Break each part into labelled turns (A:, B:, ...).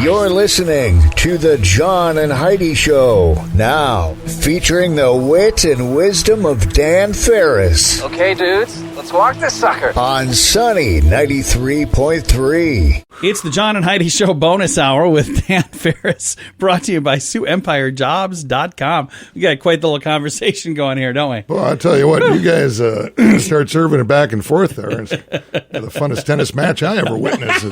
A: You're listening to the John and Heidi Show, now featuring the wit and wisdom of Dan Farris.
B: Okay, dudes, let's walk this sucker.
A: On Sunny 93.3.
C: It's the John and Heidi Show bonus hour with Dan Farris, brought to you by SiouxEmpireJobs.com. We got quite the little conversation going here, don't we?
D: Well, I'll tell you what, you guys start serving it back and forth there. It's the funnest tennis match I ever witnessed.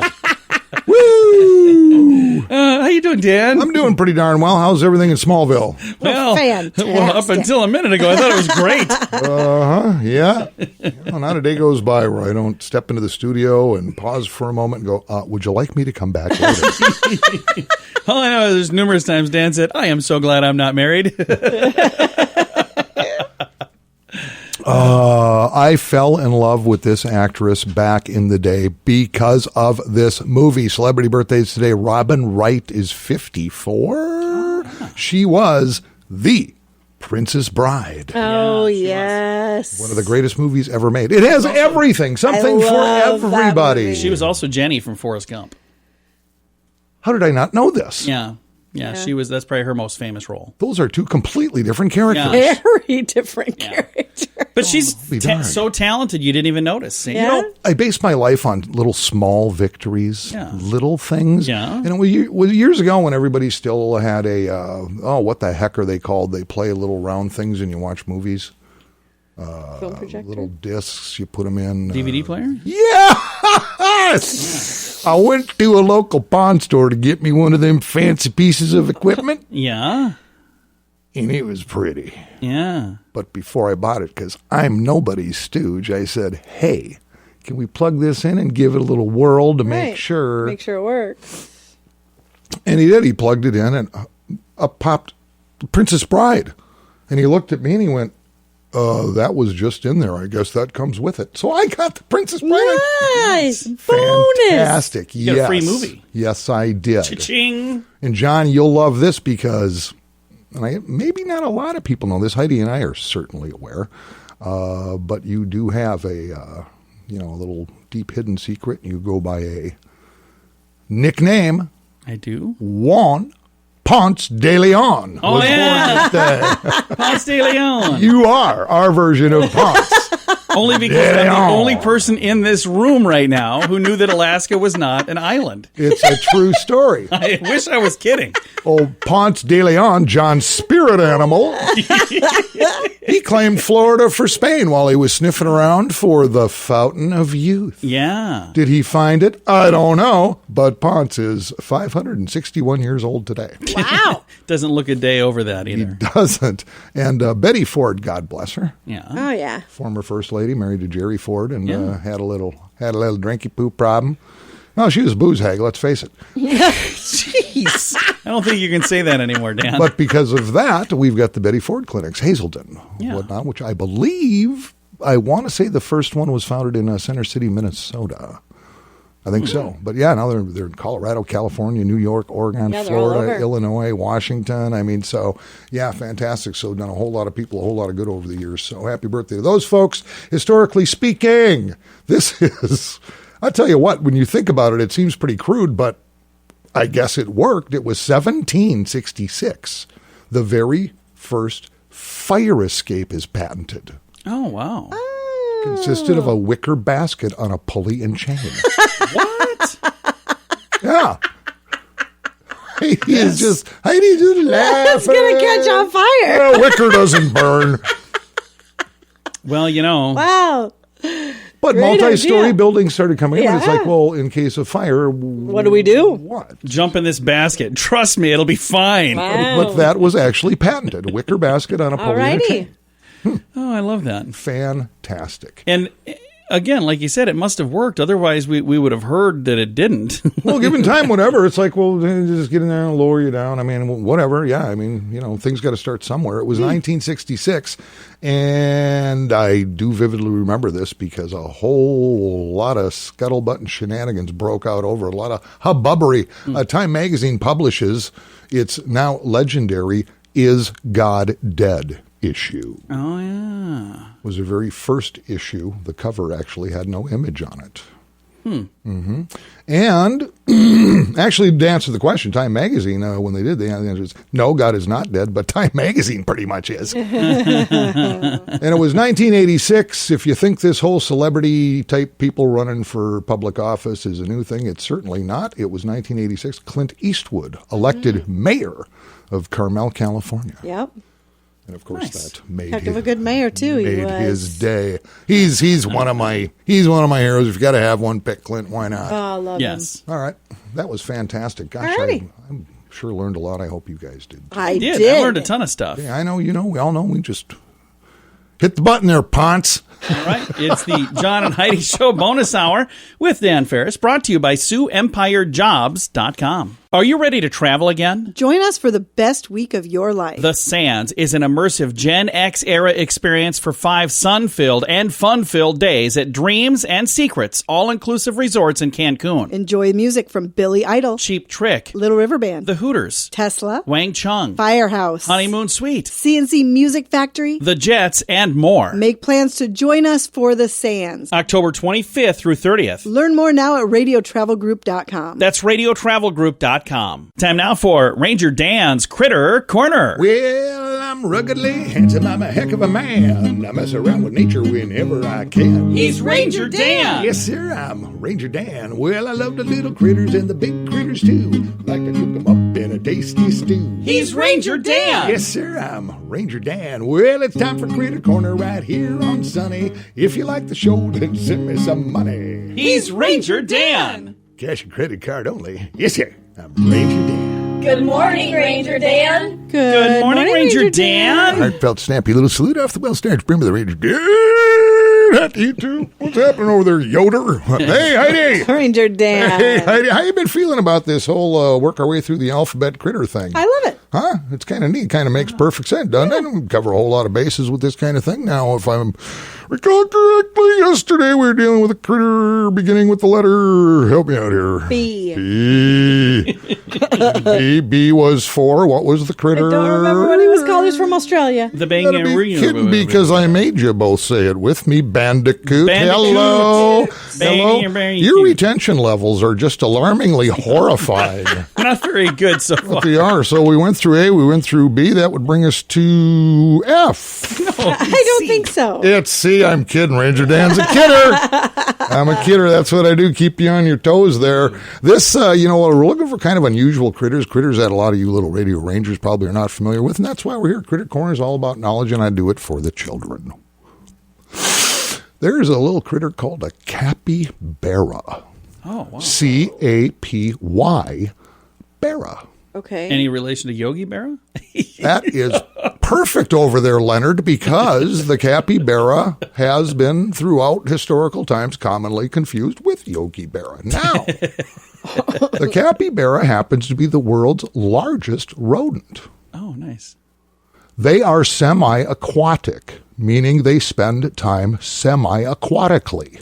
D: Woo!
C: How you doing, Dan?
D: I'm doing pretty darn well. How's everything in Smallville?
E: Fantastic.
C: Well, up until a minute ago, I thought it was great.
D: Yeah. Well, not a day goes by where I don't step into the studio and pause for a moment and go, would you like me to come back later?
C: All I know is there's numerous times Dan said, I am so glad I'm not married.
D: I fell in love with this actress back in the day because of this movie. Celebrity birthdays today. Robin Wright is 54. She was the Princess Bride.
E: Oh, yes.
D: One of the greatest movies ever made. It has everything, something for everybody.
C: She was also Jenny from Forrest Gump.
D: How did I not know this?
C: Yeah, she was. That's probably her most famous role.
D: Those are two completely different characters.
C: Yeah.
E: Very different character.
C: But she's
D: darn.
C: so talented, you didn't even notice.
E: Yeah.
D: You know, I base my life on little small victories, little things.
C: Yeah.
D: And it was years ago when everybody still had a, what the heck are they called? They play little round things and you watch movies.
E: Film projector?
D: Little discs, you put them in.
C: DVD player?
D: Yes! I went to a local pawn store to get me one of them fancy pieces of equipment.
C: Yeah.
D: And it was pretty.
C: Yeah.
D: But before I bought it, because I'm nobody's stooge, I said, hey, can we plug this in and give it a little whirl to make sure?
E: Make sure it works.
D: And he did. He plugged it in and up popped Princess Bride. And he looked at me and he went, that was just in there. I guess that comes with it. So I got the Princess Bride.
E: Nice. Bonus.
D: Fantastic.
C: You got a free movie.
D: Yes, I did.
C: Cha-ching.
D: And John, you'll love this because, maybe not a lot of people know this. Heidi and I are certainly aware. But you do have a little deep hidden secret. You go by a nickname.
C: I do.
D: Juan Ponce de Leon.
C: Oh, yeah. Ponce de Leon.
D: You are our version of Ponce.
C: Only because I'm the only person in this room right now who knew that Alaska was not an island.
D: It's a true story.
C: I wish I was kidding.
D: Old Ponce de Leon, John's spirit animal, he claimed Florida for Spain while he was sniffing around for the Fountain of Youth.
C: Yeah.
D: Did he find it? I don't know. But Ponce is 561 years old today.
E: Wow.
C: Doesn't look a day over that
D: He
C: either.
D: doesn't. And Betty Ford, God bless her,
C: Yeah.
E: Oh, yeah.
D: former First Lady, married to Jerry Ford, and had a little drinky poo problem. No, she was a booze hag, let's face it.
C: Jeez. I don't think you can say that anymore, Dan.
D: But because of that, we've got the Betty Ford clinics, Hazelden,
C: Yeah.
D: whatnot, which I believe, I want to say the first one was founded in Center City, Minnesota. I think so. But yeah, now they're in Colorado, California, New York, Oregon,
E: Yeah, they're all
D: Florida,
E: over.
D: Illinois, Washington. So yeah, fantastic. So done a whole lot of people, a whole lot of good over the years. So happy birthday to those folks. Historically speaking, this is, I tell you what, when you think about it, it seems pretty crude, but I guess it worked. It was 1766. The very first fire escape is patented.
C: Oh, wow.
D: Consisted of a wicker basket on a pulley and chain.
C: What?
D: Yeah. Heidi's just laughing.
E: It's going to catch on fire.
D: Well, wicker doesn't burn.
C: Well, you know.
E: Wow.
D: But
E: Great
D: multi-story
E: idea.
D: buildings started coming in. And it's
E: Yeah.
D: like, well, in case of fire,
E: What do we do?
D: What?
C: Jump in this basket. Trust me, it'll be fine.
E: Wow.
D: But that was actually patented. A wicker basket on a pulley and a chain.
E: Alrighty.
C: Oh, I love that.
D: Fantastic.
C: And again, like you said, it must have worked. Otherwise, we would have heard that it didn't.
D: Well, given time, whatever. It's like, well, just get in there and lower you down. I mean, whatever. Yeah, I mean, things got to start somewhere. It was 1966, and I do vividly remember this because a whole lot of scuttlebutt and shenanigans broke out over a lot of hubbubbery. Time magazine publishes its now legendary "Is God Dead?" issue.
C: Oh, yeah.
D: Was the very first issue. The cover actually had no image on it. And actually, to answer the question, Time Magazine, when they did, the answer is no, God is not dead, but Time Magazine pretty much is. And it was 1986. If you think this whole celebrity-type people running for public office is a new thing, it's certainly not. It was 1986. Clint Eastwood elected mayor of Carmel, California.
E: Yep.
D: And of course, that made
E: Heck of a good mayor too. He
D: made
E: was.
D: his day. He's one of my heroes. If you got to have one, pick Clint. Why not?
E: Oh, I love
C: Yes.
D: All right, that was fantastic. Gosh, I'm sure learned a lot. I hope you guys did.
E: him. I
C: Did.
E: did.
C: I learned a ton of stuff.
D: Yeah, I know. We all know. We just hit the button there, Ponce.
C: All right. It's the John and Heidi Show bonus hour with Dan Farris, brought to you by SiouxEmpireJobs.com. Are you ready to travel again?
E: Join us for the best week of your life.
C: The Sands is an immersive Gen X era experience for 5 sun-filled and fun-filled days at Dreams and Secrets all-inclusive resorts in Cancun.
E: Enjoy music from Billy Idol,
C: Cheap Trick,
E: Little River Band,
C: The Hooters,
E: Tesla,
C: Wang Chung,
E: Firehouse,
C: Honeymoon Suite,
E: CNC Music Factory.
C: The Jets, and more.
E: Make plans to join us for the Sands.
C: October 25th through 30th.
E: Learn more now at radiotravelgroup.com.
C: That's radiotravelgroup.com. Time now for Ranger Dan's Critter Corner.
D: Well, I'm ruggedly handsome. I'm a heck of a man. I mess around with nature whenever I can.
C: He's Ranger Dan.
D: Yes, sir, I'm Ranger Dan. Well, I love the little critters and the big critters, too. Like to cook them up in a tasty stew.
C: He's Ranger Dan.
D: Yes, sir, I'm Ranger Dan. Well, it's time for Critter Corner right here on Sunny. If you like the show, then send me some money.
C: He's Ranger Dan.
D: Cash and credit card only. Yes, sir, I'm Ranger Dan.
F: Good morning, Ranger Dan.
C: Good morning, Ranger Dan.
D: Heartfelt, snappy little salute off the well-starched brim of the Ranger Dan. Hat to you, too. What's happening over there, Yoder? Hey, Heidi.
E: Ranger Dan.
D: Hey, Heidi. How you been feeling about this whole work our way through the alphabet critter thing?
E: I love it.
D: Huh? It's kind of neat. Kind of makes perfect sense, doesn't it? We cover a whole lot of bases with this kind of thing. Now, if I'm recall correctly, yesterday we were dealing with a critter beginning with the letter, help me out here.
E: B.
D: B was for, what was the critter?
E: I don't remember what he was called. He's from Australia.
C: The
D: Gotta be kidding because I made you both say it with me. Bandicoot.
C: Bandicoot.
D: Hello. Hello.
C: Bandicoot.
D: Your retention levels are just alarmingly horrifying.
C: Not very good so far.
D: They are. So we went through A, we went through B. That would bring us to F.
E: I don't think so.
D: It's C. I'm kidding. Ranger Dan's a kidder. I'm a kidder. That's what I do. Keep you on your toes there. This, we're looking for kind of unusual critters. Critters that a lot of you little radio rangers probably are not familiar with. And that's why we're here. Critter Corner is all about knowledge, and I do it for the children. There's a little critter called a capybara.
C: Oh, wow.
D: Capy Bera.
E: Okay.
C: Any relation to Yogi Berra?
D: That is perfect over there, Leonard, because the capybara has been throughout historical times commonly confused with Yogi Berra. Now, the capybara happens to be the world's largest rodent.
C: Oh, nice.
D: They are semi-aquatic, meaning they spend time semi-aquatically.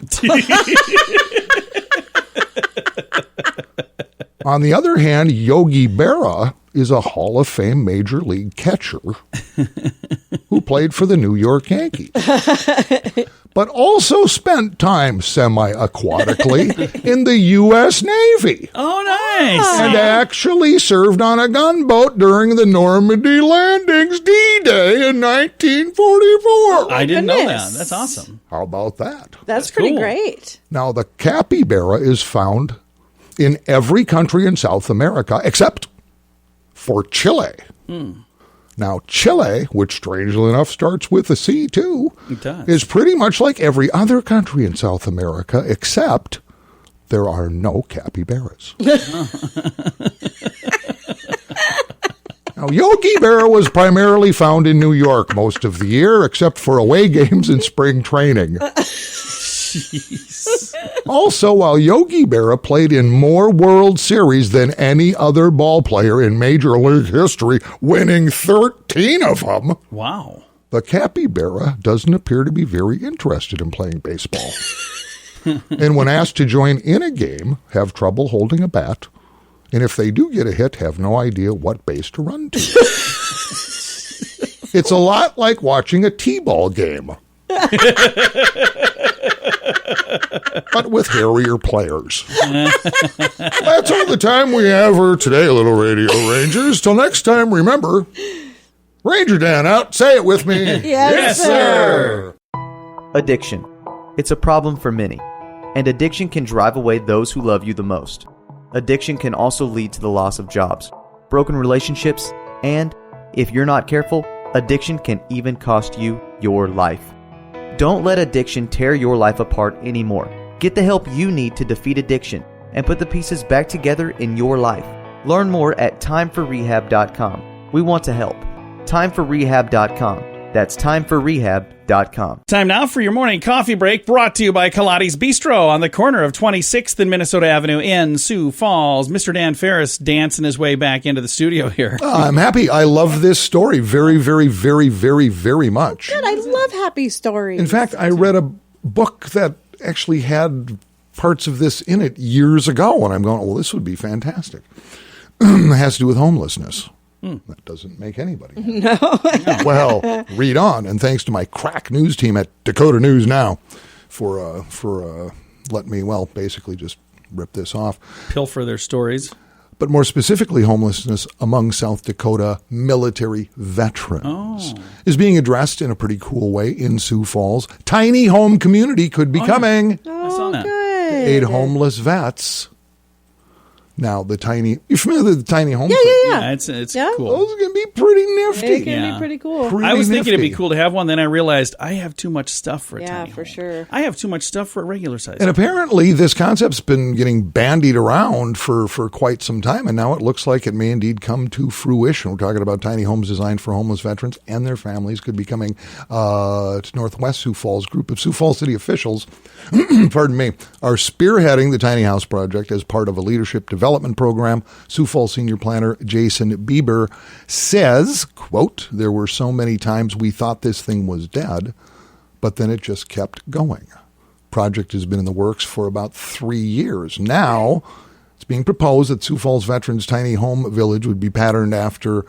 D: On the other hand, Yogi Berra is a Hall of Fame Major League catcher who played for the New York Yankees, but also spent time semi-aquatically in the U.S. Navy.
C: Oh, nice.
D: And actually served on a gunboat during the Normandy landings D-Day in 1944.
C: I didn't know that.
E: goodness.
C: That's awesome.
D: How about that?
E: That's pretty
C: cool.
E: great.
D: Now, the capybara is found in every country in South America except for Chile. Now, Chile, which strangely enough starts with a C too,
C: It does.
D: is pretty much like every other country in South America except there are no capybaras. Now, Yogi Berra was primarily found in New York most of the year, except for away games and spring training. Also, while Yogi Berra played in more World Series than any other ball player in Major League history, winning 13 of them,
C: Wow.
D: the capybara doesn't appear to be very interested in playing baseball. And when asked to join in a game, have trouble holding a bat. And if they do get a hit, have no idea what base to run to. It's a lot like watching a T-ball game. but with hairier players. That's all the time we have for today, little Radio Rangers. Till next time, remember, Ranger Dan out. Say it with me.
E: Yes, sir.
G: Addiction. It's a problem for many, and addiction can drive away those who love you the most. Addiction can also lead to the loss of jobs, broken relationships, and, if you're not careful, addiction can even cost you your life. Don't let addiction tear your life apart anymore. Get the help you need to defeat addiction and put the pieces back together in your life. Learn more at timeforrehab.com. We want to help. Timeforrehab.com. That's timeforrehab.com.
C: Time now for your morning coffee break, brought to you by Kaladi's Bistro on the corner of 26th and Minnesota Avenue in Sioux Falls. Mr. Dan Farris dancing his way back into the studio here.
D: I'm happy. I love this story very, very, very, very, very much.
E: Good. I love happy stories.
D: In fact, I read a book that actually had parts of this in it years ago, and I'm going, well, this would be fantastic. It has to do with homelessness. That doesn't make anybody. No. Well, read on. And thanks to my crack news team at Dakota News Now for letting me, well, basically just rip this off.
C: Pilfer their stories.
D: But more specifically, homelessness among South Dakota military veterans is being addressed in a pretty cool way in Sioux Falls. Tiny home community could be coming.
C: I saw that.
E: Good.
D: To aid homeless vets. Now, you familiar with the tiny home?
E: Yeah.
C: It's
E: Yeah.
C: cool.
D: Those are going to be pretty nifty.
E: It can
C: Yeah.
E: be pretty cool.
C: I was thinking it'd be
D: nifty.
C: cool to have one, then I realized I have too much stuff for a
E: Yeah,
C: tiny
E: for
C: home.
E: sure.
C: I have too much stuff for a regular size.
D: And apparently this concept's been getting bandied around for quite some time, and now it looks like it may indeed come to fruition. We're talking about tiny homes designed for homeless veterans and their families could be coming to Northwest Sioux Falls. Group of Sioux Falls city officials, pardon me, are spearheading the tiny house project as part of a leadership development program. Sioux Falls senior planner Jason Bieber says, quote, "There were so many times we thought this thing was dead, but then it just kept going. Project has been in the works for about 3 years. Now it's being proposed that Sioux Falls Veterans Tiny Home Village would be patterned after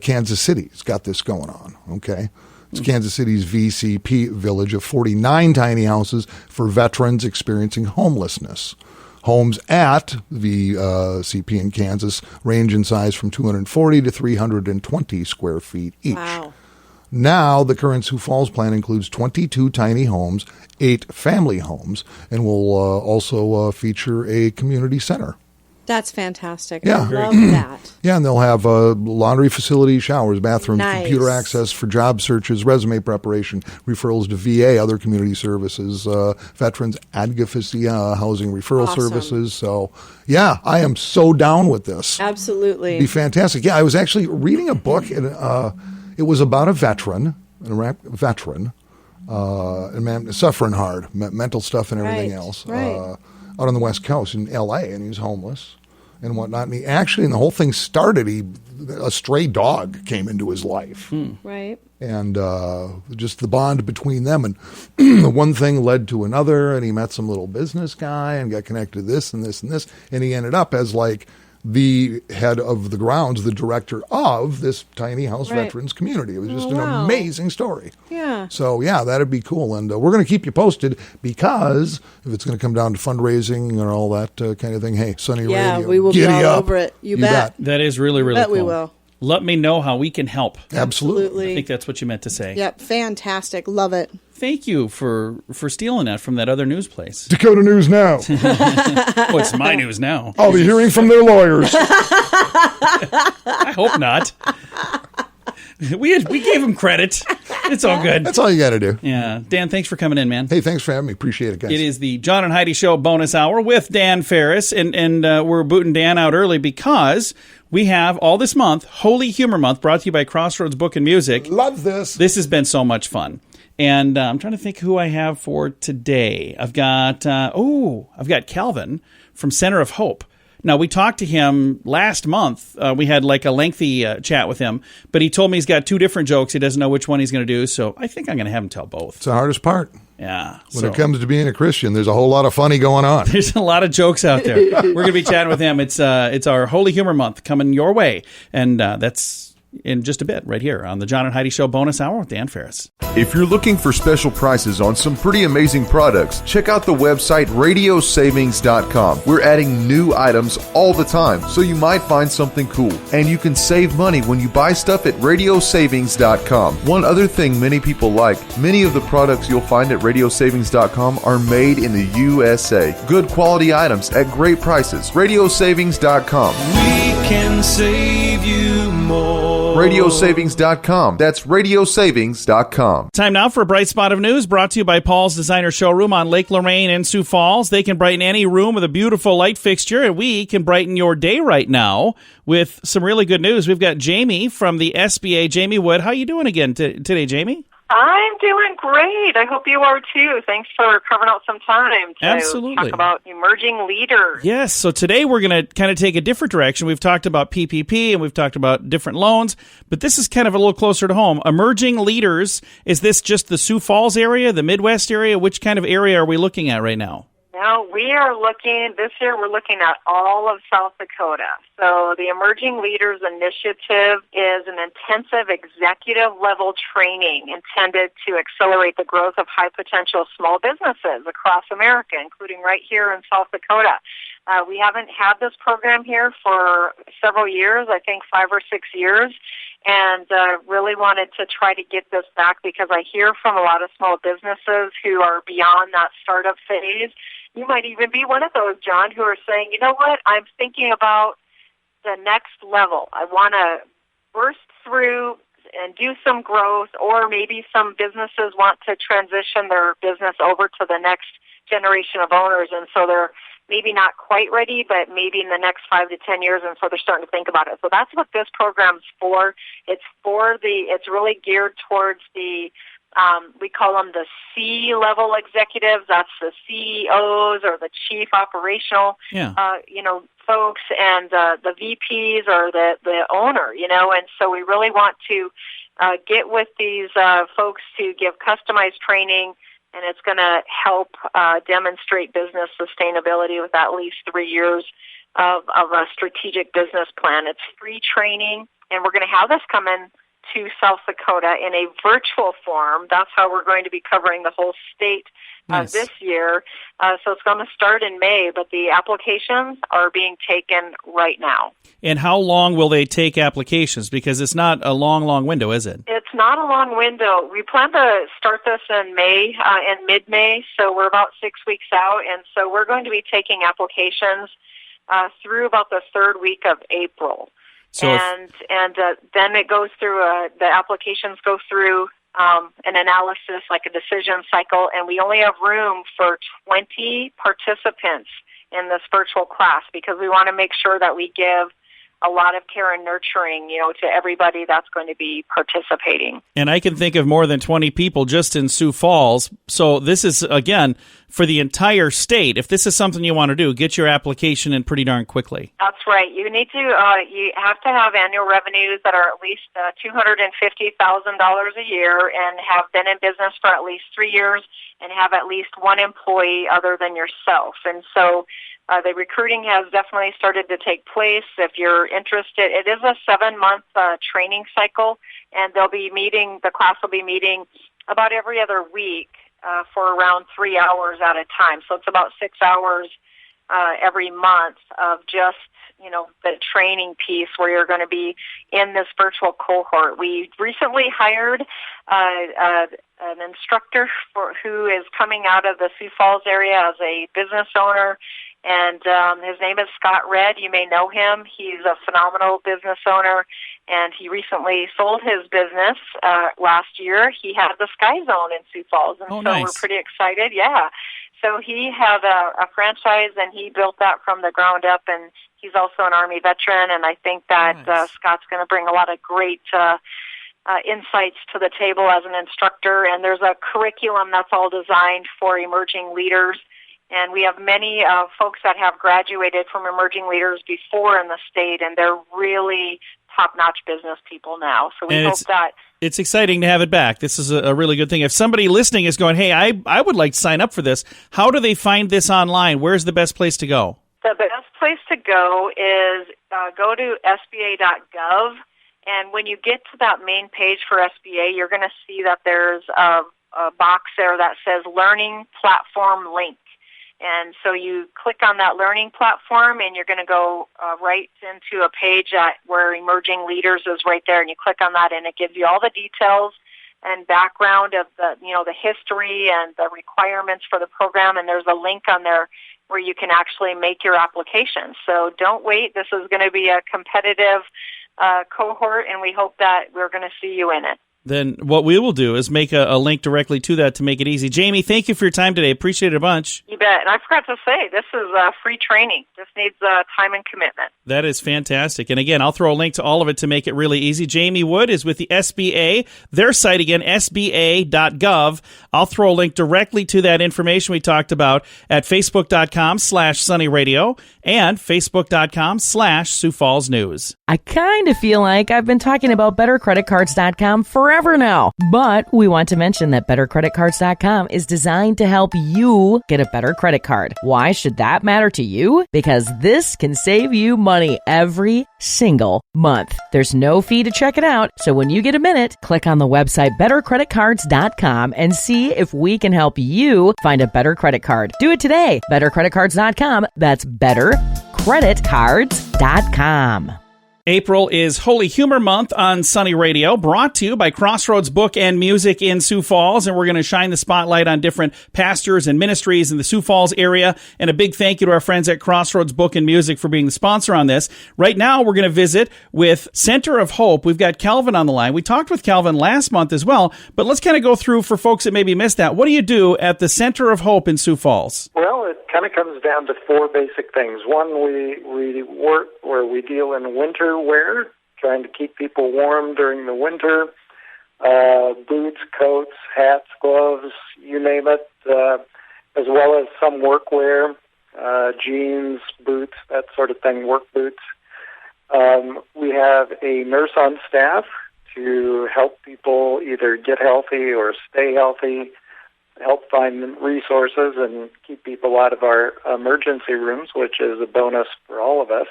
D: Kansas City. It's got this going on, okay? It's Kansas City's VCP village of 49 tiny houses for veterans experiencing homelessness. Homes at the CP in Kansas range in size from 240 to 320 square feet each.
E: Wow.
D: Now, the current Sioux Falls plan includes 22 tiny homes, 8 family homes, and will also feature a community center.
E: That's fantastic.
D: Yeah.
E: I love that.
D: Yeah, and they'll have laundry facilities, showers, bathrooms,
E: Nice.
D: computer access for job searches, resume preparation, referrals to VA, other community services, veterans advocacy, housing referral
E: Awesome.
D: services. So, yeah, I am so down with this.
E: Absolutely.
D: It'd be fantastic. Yeah, I was actually reading a book, and it was about a veteran, and man, suffering hard, mental stuff and everything
E: Right,
D: else,
E: right.
D: out on the West Coast in L.A., and he was homeless and whatnot. And and the whole thing started, a stray dog came into his life.
E: Right.
D: And just the bond between them. And the one thing led to another, and he met some little business guy and got connected to this and this and this. And he ended up as like the head of the grounds, the director of this tiny house
E: Right.
D: veterans community. It was just an
E: wow.
D: amazing story.
E: Yeah.
D: So, yeah, that'd be cool. And we're going to keep you posted because if it's going to come down to fundraising and all that kind of thing, hey, Sunny
E: Yeah,
D: Radio,
E: we will be
D: giddy
E: all
D: up.
E: over it. You bet.
C: That is really, really
E: Bet
C: cool.
E: we will.
C: Let me know how we can help.
D: Absolutely.
C: I think that's what you meant to say.
E: Yep. Fantastic. Love it.
C: Thank you for stealing that from that other news place.
D: Dakota News Now.
C: Oh, it's my news now.
D: I'll be hearing from their lawyers.
C: I hope not. We gave him credit. It's all good.
D: That's all you got to do.
C: Yeah. Dan, thanks for coming in, man.
D: Hey, thanks for having me. Appreciate it, guys.
C: It is the John and Heidi Show bonus hour with Dan Farris, and we're booting Dan out early because we have all this month, Holy Humor Month, brought to you by Crossroads Book and Music.
D: Love this.
C: This has been so much fun. And I'm trying to think who I have for today. I've got Calvin from Center of Hope. Now, we talked to him last month. We had like a lengthy chat with him, but he told me he's got 2 different jokes. He doesn't know which one he's going to do, so I think I'm going to have him tell both.
D: It's the hardest part.
C: Yeah.
D: When it comes to being a Christian, there's a whole lot of funny going on.
C: There's a lot of jokes out there. We're going to be chatting with him. It's our Holy Humor Month coming your way, and that's in just a bit right here on the John and Heidi Show bonus hour with Dan Farris.
H: If you're looking for special prices on some pretty amazing products, check out the website radiosavings.com. We're adding new items all the time, so you might find something cool. And you can save money when you buy stuff at radiosavings.com. One other thing many people like, many of the products you'll find at radiosavings.com are made in the USA. Good quality items at great prices. Radiosavings.com.
I: We can save you more.
H: Radiosavings.com. That's radiosavings.com.
C: Time now for a bright spot of news brought to you by Paul's Designer Showroom on Lake Lorraine in Sioux Falls. They can brighten any room with a beautiful light fixture, and we can brighten your day right now with some really good news. We've got Jamie from the SBA. Jamie Wood, how you doing again today, Jamie?
J: I'm doing great. I hope you are too. Thanks for carving out some time to
C: Absolutely.
J: talk about emerging leaders.
C: Yes, so today we're going to kind of take a different direction. We've talked about PPP and we've talked about different loans, but this is kind of a little closer to home. Emerging leaders, is this just the Sioux Falls area, the Midwest area? Which kind of area are we looking at right now?
J: Now, this year we're looking at all of South Dakota. So the Emerging Leaders Initiative is an intensive executive-level training intended to accelerate the growth of high-potential small businesses across America, including right here in South Dakota. We haven't had this program here for several years, I think 5 or 6 years, and really wanted to try to get this back because I hear from a lot of small businesses who are beyond that startup phase. You might even be one of those, John, who are saying, you know what, I'm thinking about the next level. I want to burst through and do some growth, or maybe some businesses want to transition their business over to the next generation of owners, and so they're maybe not quite ready, but maybe in the next 5 to 10 years, and so they're starting to think about it. So that's what this program's for. It's really geared towards the we call them the C-level executives. That's the CEOs or the chief operational, folks, and the VPs or the owner, and so we really want to get with these folks to give customized training, and it's going to help demonstrate business sustainability with at least 3 years of a strategic business plan. It's free training, and we're going to have this come in to South Dakota in a virtual form. That's how we're going to be covering the whole state
C: Nice.
J: this year. So it's going to start in May, but the applications are being taken right now.
C: And how long will they take applications? Because it's not a long window, is it?
J: It's not a long window. We plan to start this in May, in mid-May, so we're about 6 weeks out, and so we're going to be taking applications through about the third week of April.
C: So
J: then it goes through, the applications go through an analysis, like a decision cycle, and we only have room for 20 participants in this virtual class because we want to make sure that we give a lot of care and nurturing, to everybody that's going to be participating.
C: And I can think of more than 20 people just in Sioux Falls. So this is, again, for the entire state. If this is something you want to do, get your application in pretty darn quickly.
J: That's right. You need to, you have to have annual revenues that are at least $250,000 a year and have been in business for at least 3 years and have at least one employee other than yourself. And so the recruiting has definitely started to take place. If you're interested, it is a 7-month training cycle, and the class will be meeting about every other week for around 3 hours at a time. So it's about 6 hours every month of just, the training piece where you're going to be in this virtual cohort. We recently hired an instructor who is coming out of the Sioux Falls area as a business owner, and his name is Scott Redd. You may know him. He's a phenomenal business owner, and he recently sold his business last year. He had the Sky Zone in Sioux Falls, and
C: nice.
J: We're pretty excited. Yeah. So he had a franchise, and he built that from the ground up, and he's also an Army veteran, and I think that
C: Nice.
J: Scott's going to bring a lot of great insights to the table as an instructor, and there's a curriculum that's all designed for emerging leaders. And we have many folks that have graduated from emerging leaders before in the state, and they're really top-notch business people now. So we hope that...
C: It's exciting to have it back. This is a really good thing. If somebody listening is going, hey, I would like to sign up for this, how do they find this online? Where's the best place to go?
J: The best place to go is go to SBA.gov And when you get to that main page for SBA, you're going to see that there's a box there that says Learning Platform Link. And so you click on that learning platform, and you're going to go right into a page where Emerging Leaders is right there, and you click on that, and it gives you all the details and background of the history and the requirements for the program, and there's a link on there where you can actually make your application. So don't wait. This is going to be a competitive cohort, and we hope that we're going to see you in it.
C: Then what we will do is make a link directly to that to make it easy. Jamie, thank you for your time today. Appreciate it a bunch.
J: You bet. And I forgot to say, this is free training. This needs time and commitment.
C: That is fantastic. And again, I'll throw a link to all of it to make it really easy. Jamie Wood is with the SBA. Their site, again, sba.gov. I'll throw a link directly to that information we talked about at facebook.com/sunnyradio and facebook.com/Sioux Falls News.
K: I kind of feel like I've been talking about bettercreditcards.com forever now, but we want to mention that bettercreditcards.com is designed to help you get a better credit card. Why should that matter to you? Because this can save you money every single month. There's no fee to check it out, so when you get a minute, click on the website bettercreditcards.com and see if we can help you find a better credit card. Do it today. Bettercreditcards.com. That's bettercreditcards.com.
C: April is Holy Humor Month on Sunny Radio, brought to you by Crossroads Book and Music in Sioux Falls, and we're going to shine the spotlight on different pastors and ministries in the Sioux Falls area, and a big thank you to our friends at Crossroads Book and Music for being the sponsor on this. Right now, we're going to visit with Center of Hope. We've got Calvin on the line. We talked with Calvin last month as well, but let's kind of go through for folks that maybe missed that. What do you do at the Center of Hope in Sioux Falls?
L: Well, it kind of comes down to four basic things. One, we work where we deal in winter wear, trying to keep people warm during the winter, boots, coats, hats, gloves, you name it, as well as some workwear, jeans, boots, that sort of thing, work boots. We have a nurse on staff to help people either get healthy or stay healthy, help find resources and keep people out of our emergency rooms, which is a bonus for all of us.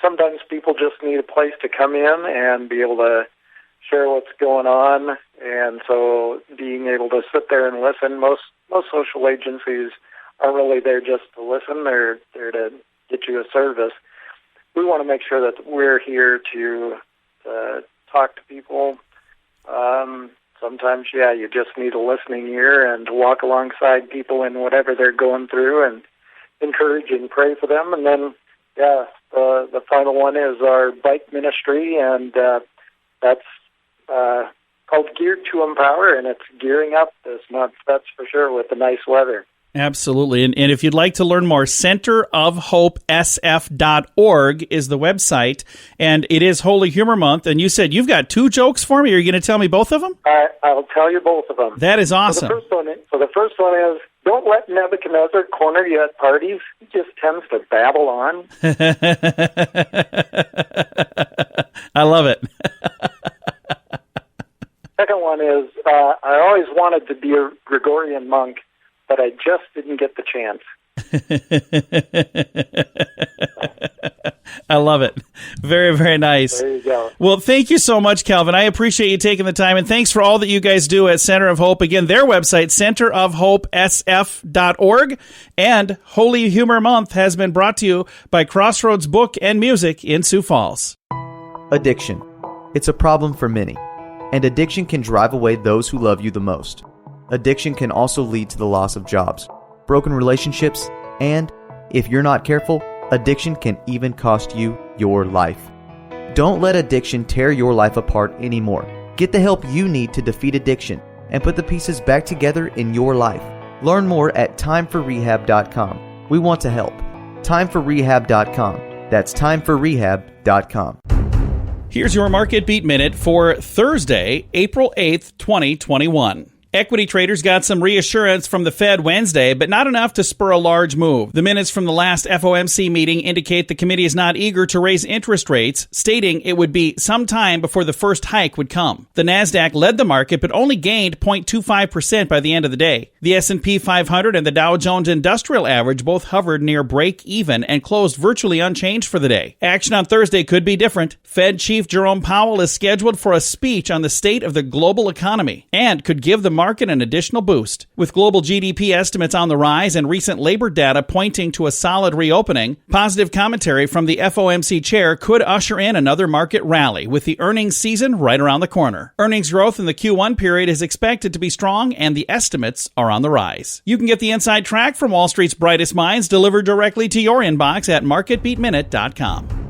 L: Sometimes people just need a place to come in and be able to share what's going on, and so being able to sit there and listen. Most social agencies aren't really there just to listen. They're there to get you a service. We want to make sure that we're here to talk to people. Sometimes, you just need a listening ear and to walk alongside people in whatever they're going through and encourage and pray for them. And then, the final one is our bike ministry, and that's called Geared to Empower, and it's gearing up this month, that's for sure, with the nice weather.
C: Absolutely. And if you'd like to learn more, centerofhopesf.org is the website, and it is Holy Humor Month. And you said you've got two jokes for me. Are you going to tell me both of them?
L: I'll tell you both of them.
C: That is awesome.
L: So the first one is, don't let Nebuchadnezzar corner you at parties. He just tends to babble on.
C: I love it.
L: Second one is, I always wanted to be a Gregorian monk, but I just didn't get the chance.
C: I love it. Very, very nice.
L: There you go.
C: Well, thank you so much, Calvin. I appreciate you taking the time, and thanks for all that you guys do at Center of Hope. Again, their website, centerofhopesf.org. And Holy Humor Month has been brought to you by Crossroads Book and Music in Sioux Falls.
G: Addiction. It's a problem for many, and addiction can drive away those who love you the most. Addiction can also lead to the loss of jobs, broken relationships, and, if you're not careful, addiction can even cost you your life. Don't let addiction tear your life apart anymore. Get the help you need to defeat addiction and put the pieces back together in your life. Learn more at timeforrehab.com. We want to help. timeforrehab.com. That's timeforrehab.com.
C: Here's your Market Beat Minute for Thursday, April 8th, 2021. Equity traders got some reassurance from the Fed Wednesday, but not enough to spur a large move. The minutes from the last FOMC meeting indicate the committee is not eager to raise interest rates, stating it would be some time before the first hike would come. The Nasdaq led the market, but only gained 0.25% by the end of the day. The S&P 500 and the Dow Jones Industrial Average both hovered near break even and closed virtually unchanged for the day. Action on Thursday could be different. Fed Chief Jerome Powell is scheduled for a speech on the state of the global economy and could give the market an additional boost. With global GDP estimates on the rise and recent labor data pointing to a solid reopening, positive commentary from the FOMC chair could usher in another market rally with the earnings season right around the corner. Earnings growth in the Q1 period is expected to be strong and the estimates are on the rise. You can get the inside track from Wall Street's brightest minds delivered directly to your inbox at marketbeatminute.com.